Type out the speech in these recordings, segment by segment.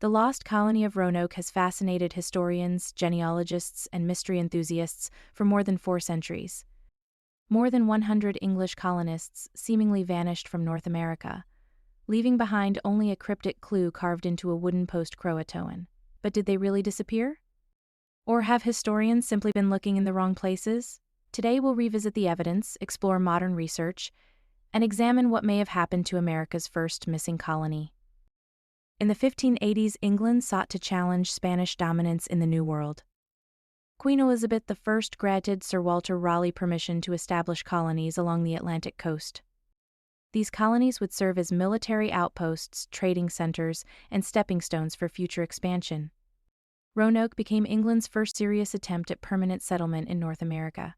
The Lost Colony of Roanoke has fascinated historians, genealogists, and mystery enthusiasts for more than 4 centuries. More than 100 English colonists seemingly vanished from North America, leaving behind only a cryptic clue carved into a wooden post Croatoan. But did they really disappear? Or have historians simply been looking in the wrong places? Today we'll revisit the evidence, explore modern research, and examine what may have happened to America's first missing colony. In the 1580s, England sought to challenge Spanish dominance in the New World. Queen Elizabeth I granted Sir Walter Raleigh permission to establish colonies along the Atlantic coast. These colonies would serve as military outposts, trading centers, and stepping stones for future expansion. Roanoke became England's first serious attempt at permanent settlement in North America.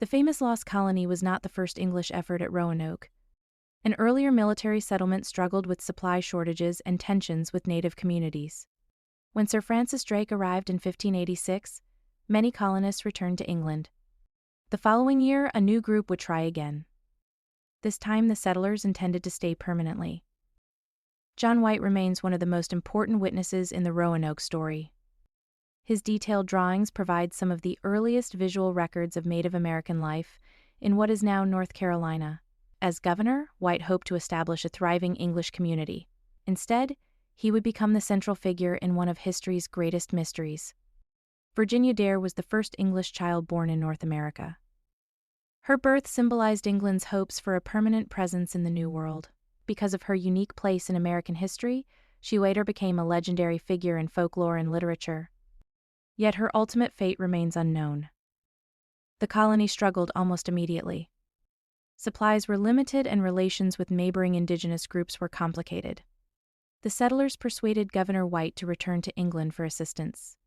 The famous Lost Colony was not the first English effort at Roanoke. An earlier military settlement struggled with supply shortages and tensions with native communities. When Sir Francis Drake arrived in 1586, many colonists returned to England. The following year, a new group would try again. This time, the settlers intended to stay permanently. John White remains one of the most important witnesses in the Roanoke story. His detailed drawings provide some of the earliest visual records of Native American life in what is now North Carolina. As governor, White hoped to establish a thriving English community. Instead, he would become the central figure in one of history's greatest mysteries. Virginia Dare was the first English child born in North America. Her birth symbolized England's hopes for a permanent presence in the New World. Because of her unique place in American history, she later became a legendary figure in folklore and literature. Yet her ultimate fate remains unknown. The colony struggled almost immediately. Supplies were limited and relations with neighboring indigenous groups were complicated. The settlers persuaded Governor White to return to England for assistance.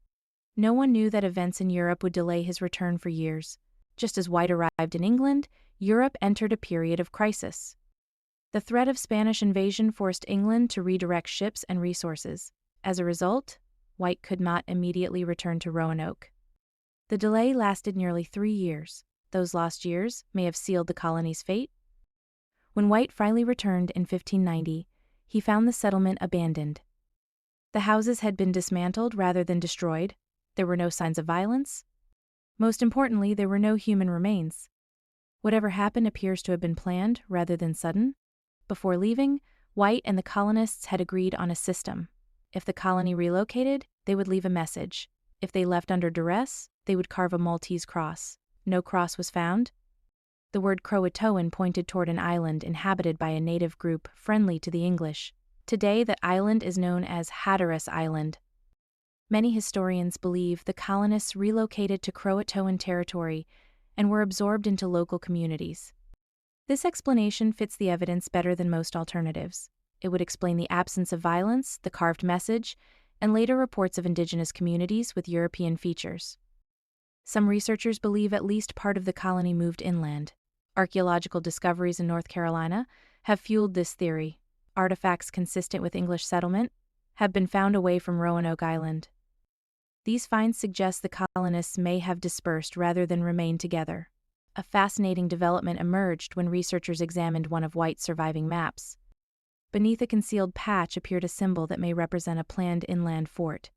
No one knew that events in Europe would delay his return for years. Just as White arrived in England, Europe entered a period of crisis. The threat of Spanish invasion forced England to redirect ships and resources. As a result, White could not immediately return to Roanoke. The delay lasted nearly 3 years. Those lost years may have sealed the colony's fate. When White finally returned in 1590, he found the settlement abandoned. The houses had been dismantled rather than destroyed. There were no signs of violence. Most importantly, there were no human remains. Whatever happened appears to have been planned rather than sudden. Before leaving, White and the colonists had agreed on a system. If the colony relocated, they would leave a message. If they left under duress, they would carve a Maltese cross. No cross was found. The word Croatoan pointed toward an island inhabited by a native group friendly to the English. Today, that island is known as Hatteras Island. Many historians believe the colonists relocated to Croatoan territory and were absorbed into local communities. This explanation fits the evidence better than most alternatives. It would explain the absence of violence, the carved message, and later reports of indigenous communities with European features. Some researchers believe at least part of the colony moved inland. Archaeological discoveries in North Carolina have fueled this theory. Artifacts consistent with English settlement have been found away from Roanoke Island. These finds suggest the colonists may have dispersed rather than remained together. A fascinating development emerged when researchers examined one of White's surviving maps. Beneath a concealed patch appeared a symbol that may represent a planned inland fort.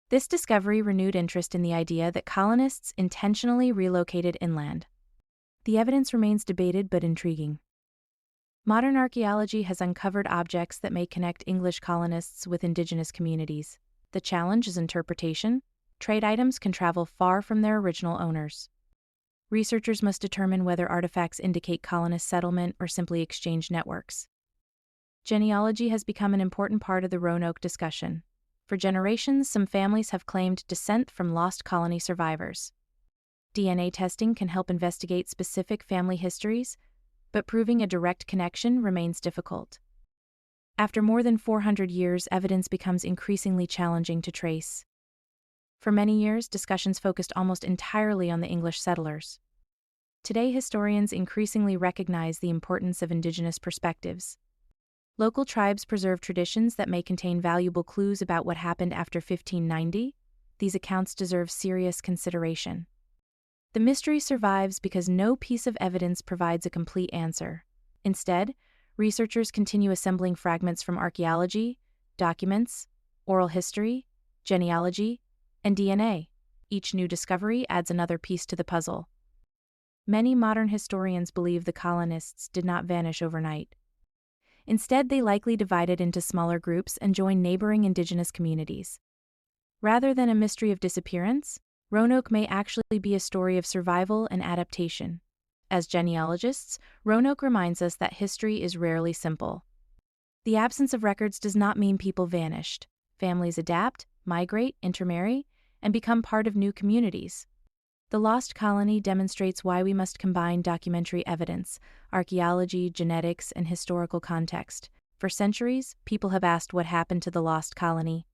This discovery renewed interest in the idea that colonists intentionally relocated inland. The evidence remains debated but intriguing. Modern archaeology has uncovered objects that may connect English colonists with indigenous communities. The challenge is interpretation. Trade items can travel far from their original owners. Researchers must determine whether artifacts indicate colonist settlement or simply exchange networks. Genealogy has become an important part of the Roanoke discussion. For generations, some families have claimed descent from lost colony survivors. DNA testing can help investigate specific family histories, but proving a direct connection remains difficult. After more than 400 years, evidence becomes increasingly challenging to trace. For many years, discussions focused almost entirely on the English settlers. Today, historians increasingly recognize the importance of indigenous perspectives. Local tribes preserve traditions that may contain valuable clues about what happened after 1590. These accounts deserve serious consideration. The mystery survives because no piece of evidence provides a complete answer. Instead, researchers continue assembling fragments from archaeology, documents, oral history, genealogy, and DNA. Each new discovery adds another piece to the puzzle. Many modern historians believe the colonists did not vanish overnight. Instead, they likely divided into smaller groups and joined neighboring indigenous communities. Rather than a mystery of disappearance, Roanoke may actually be a story of survival and adaptation. As genealogists, Roanoke reminds us that history is rarely simple. The absence of records does not mean people vanished. Families adapt, migrate, intermarry, and become part of new communities. The Lost Colony demonstrates why we must combine documentary evidence, archaeology, genetics, and historical context. For centuries, people have asked what happened to the Lost Colony.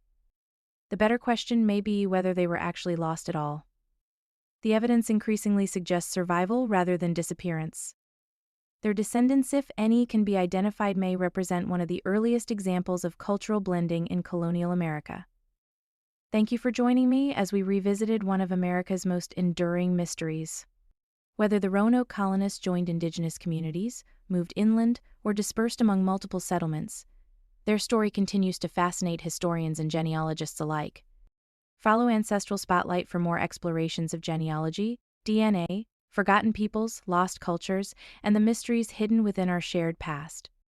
The better question may be whether they were actually lost at all. The evidence increasingly suggests survival rather than disappearance. Their descendants, if any, can be identified, may represent one of the earliest examples of cultural blending in colonial America. Thank you for joining me as we revisited one of America's most enduring mysteries. Whether the Roanoke colonists joined indigenous communities, moved inland, or dispersed among multiple settlements, their story continues to fascinate historians and genealogists alike. Follow Ancestral Spotlight for more explorations of genealogy, DNA, forgotten peoples, lost cultures, and the mysteries hidden within our shared past.